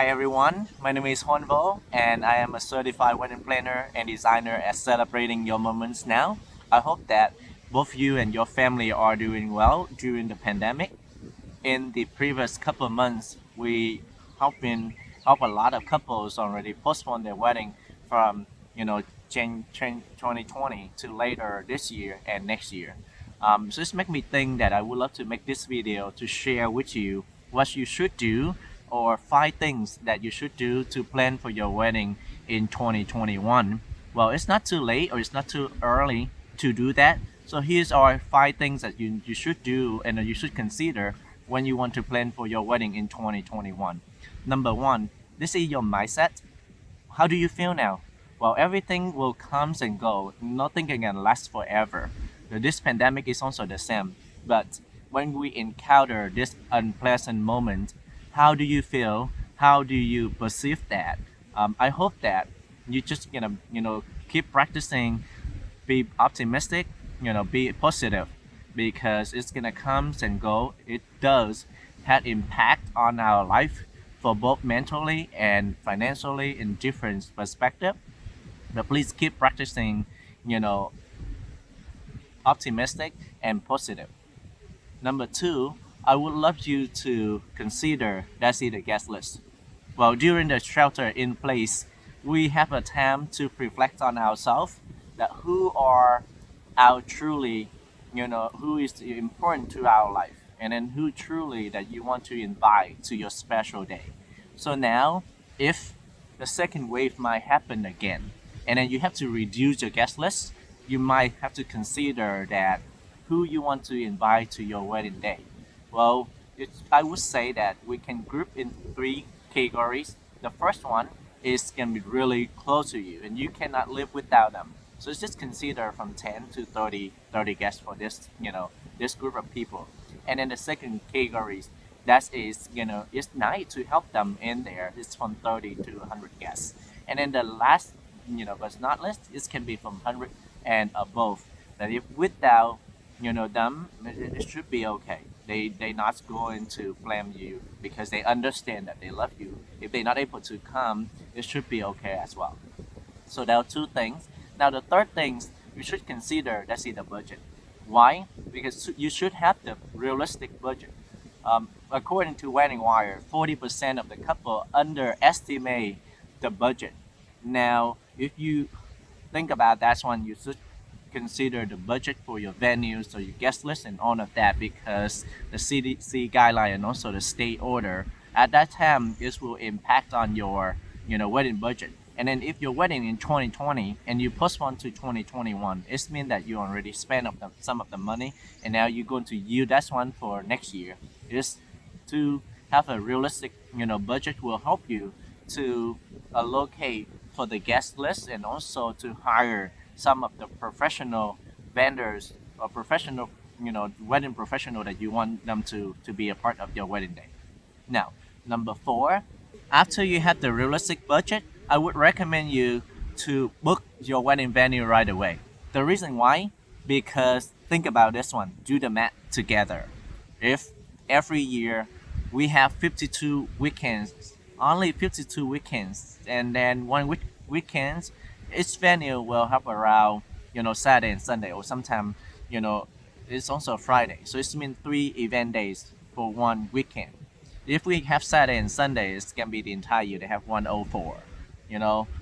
Hi everyone, my name is Honvo and I am a certified wedding planner and designer at Celebrating Your Moments Now. I hope that both you and your family are doing well during the pandemic. In the previous couple of months, we help a lot of couples already postpone their wedding from Jan 2020 to later this year and next year. So this make me think that I would love to make this video to share with you what you should do or 5 things that you should do to plan for your wedding in 2021. Well, it's not too late or it's not too early to do that. So here's our 5 things that you should do and that you should consider when you want to plan for your wedding in 2021. Number one, this is your mindset. How do you feel now? Well, everything will come and go. Nothing can last forever. This pandemic is also the same. But when we encounter this unpleasant moment, how do you feel? How do you perceive that? I hope that you just keep practicing, be optimistic, be positive, because it's gonna come and go. It does have impact on our life for both mentally and financially in different perspective. But please keep practicing, optimistic and positive. Number two, I would love you to consider that's the guest list. Well, during the shelter in place, we have a time to reflect on ourselves, that who are our truly, who is important to our life, and then who truly that you want to invite to your special day. So now, if the second wave might happen again, and then you have to reduce your guest list, you might have to consider that who you want to invite to your wedding day. Well, I would say that we can group in 3 categories. The first one is going to be really close to you and you cannot live without them. So just consider from 10 to 30 guests for this group of people. And then the second category, that is, it's nice to help them in there. It's from 30 to 100 guests. And then the last, but not least, it can be from 100 and above. That if without, them, it should be okay. They not going to blame you because they understand that they love you. If they're not able to come, it should be okay as well. So there are 2 things. Now the third thing you should consider, that's the budget. Why? Because you should have the realistic budget. According to Wedding Wire, 40% of the couple underestimate the budget. Now, if you think about that one, you should consider the budget for your venues or your guest list and all of that, because the CDC guideline and also the state order at that time, this will impact on your wedding budget. And then if you're wedding in 2020 and you postpone to 2021, it means that you already spent some of the money and now you're going to use that one for next year. Just to have a realistic budget will help you to allocate for the guest list and also to hire some of the professional vendors or professional wedding professional that you want them to be a part of your wedding day. Now, number 4, after you have the realistic budget, I would recommend you to book your wedding venue right away. The reason why, because think about this one, do the math together. If every year we have 52 weekends, only 52 weekends, and then one weekends, each venue will have around Saturday and Sunday, or sometimes it's also Friday. So it means 3 event days for one weekend. If we have Saturday and Sunday, it's gonna be the entire year. They have 104,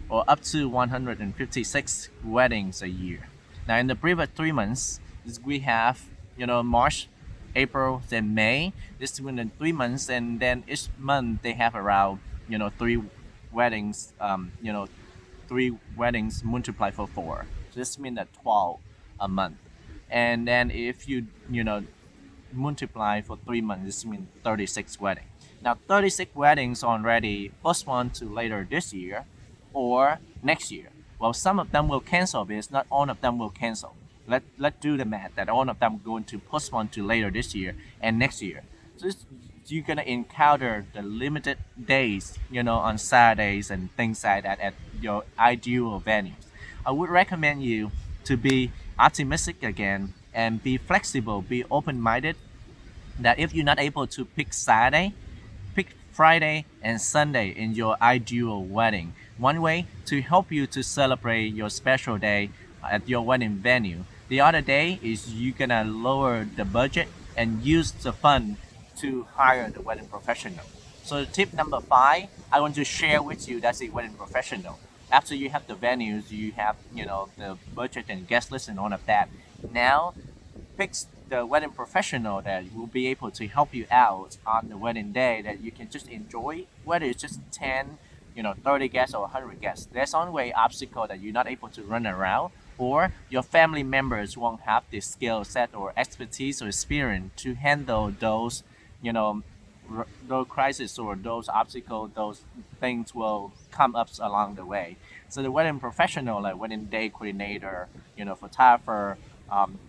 or up to 156 weddings a year. Now in the previous 3 months, we have March, April, then May. This is within 3 months, and then each month they have around 3 weddings. 3 weddings multiplied for 4. So this means that 12 a month. And then if you multiply for 3 months, this means 36 weddings. Now 36 weddings already postponed to later this year or next year. Well, some of them will cancel, but it's not all of them will cancel. Let's do the math that all of them are going to postpone to later this year and next year. So you're gonna encounter the limited days, on Saturdays and things like that at your ideal venues. I would recommend you to be optimistic again and be flexible, be open-minded. That if you're not able to pick Saturday, pick Friday and Sunday in your ideal wedding. One way to help you to celebrate your special day at your wedding venue. The other day is you're gonna lower the budget and use the fund to hire the wedding professional. So tip number 5, I want to share with you that's a wedding professional. After you have the venues, you have the budget and guest list and all of that. Now pick the wedding professional that will be able to help you out on the wedding day that you can just enjoy, whether it's just 10, 30 guests or 100 guests. There's always obstacle that you're not able to run around, or your family members won't have the skill set or expertise or experience to handle those, you know, those crises or those obstacles, those things will come up along the way. So the wedding professional, like wedding day coordinator, photographer,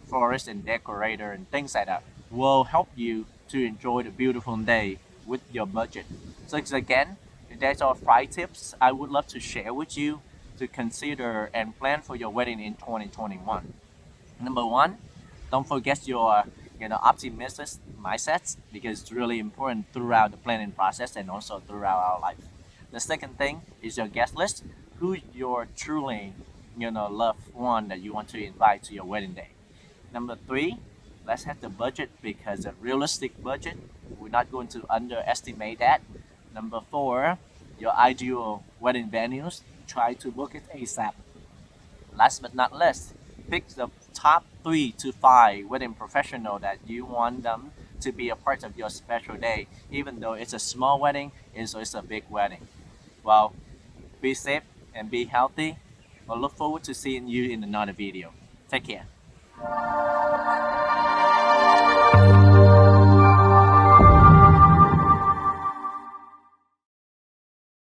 florist and decorator and things like that, will help you to enjoy the beautiful day with your budget. So again, that's all 5 tips I would love to share with you to consider and plan for your wedding in 2021. Number 1, don't forget your optimistic mindsets, because it's really important throughout the planning process and also throughout our life. The second thing is your guest list, who your truly loved one that you want to invite to your wedding day. Number 3, let's have the budget, because a realistic budget, we're not going to underestimate that. Number 4, your ideal wedding venues, try to book it ASAP. Last but not least, pick the top 3 to 5 wedding professional that you want them to be a part of your special day, even though it's a small wedding, it's a big wedding. Well, be safe and be healthy. We'll look forward to seeing you in another video. Take care.